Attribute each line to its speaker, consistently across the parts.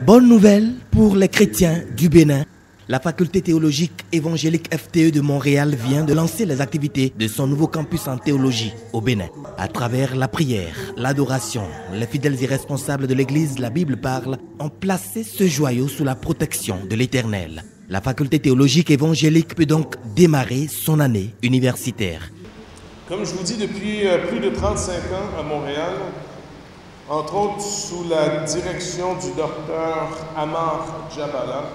Speaker 1: Bonne nouvelle pour les chrétiens du Bénin. La faculté théologique évangélique FTE de Montréal vient de lancer les activités de son nouveau campus en théologie au Bénin. À travers la prière, l'adoration, les fidèles et responsables de l'Église, la Bible parle, ont placé ce joyau sous la protection de l'Éternel. La faculté théologique évangélique peut donc démarrer son année universitaire.
Speaker 2: Comme je vous dis, depuis plus de 35 ans à Montréal, entre autres sous la direction du docteur Amar Djabala,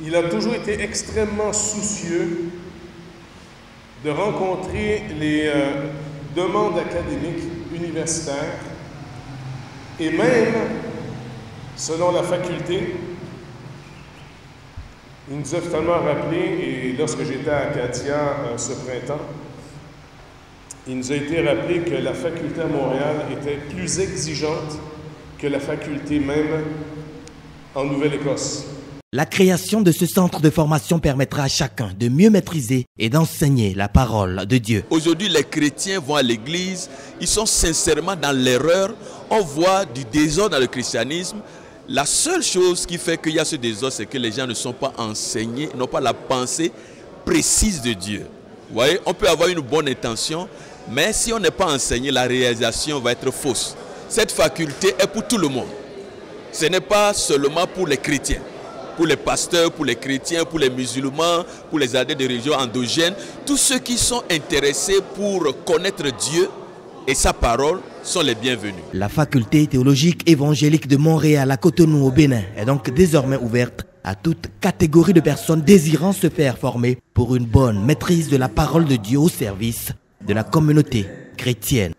Speaker 2: il a toujours été extrêmement soucieux de rencontrer les demandes académiques universitaires et même, selon la faculté, il nous a finalement rappelé, et lorsque j'étais à Acadia ce printemps, il nous a été rappelé que la faculté à Montréal était plus exigeante que la faculté même en Nouvelle-Écosse.
Speaker 1: La création de ce centre de formation permettra à chacun de mieux maîtriser et d'enseigner la parole de Dieu.
Speaker 3: Aujourd'hui, les chrétiens vont à l'église, ils sont sincèrement dans l'erreur, on voit du désordre dans le christianisme. La seule chose qui fait qu'il y a ce désordre, c'est que les gens ne sont pas enseignés, n'ont pas la pensée précise de Dieu. Vous voyez, on peut avoir une bonne intention, mais si on n'est pas enseigné, la réalisation va être fausse. Cette faculté est pour tout le monde. Ce n'est pas seulement pour les chrétiens, pour les pasteurs, pour les chrétiens, pour les musulmans, pour les adeptes de religions endogènes. Tous ceux qui sont intéressés pour connaître Dieu et sa parole sont les bienvenus.
Speaker 1: La faculté théologique évangélique de Montréal à Cotonou au Bénin est donc désormais ouverte à toute catégorie de personnes désirant se faire former pour une bonne maîtrise de la parole de Dieu au service de la communauté chrétienne.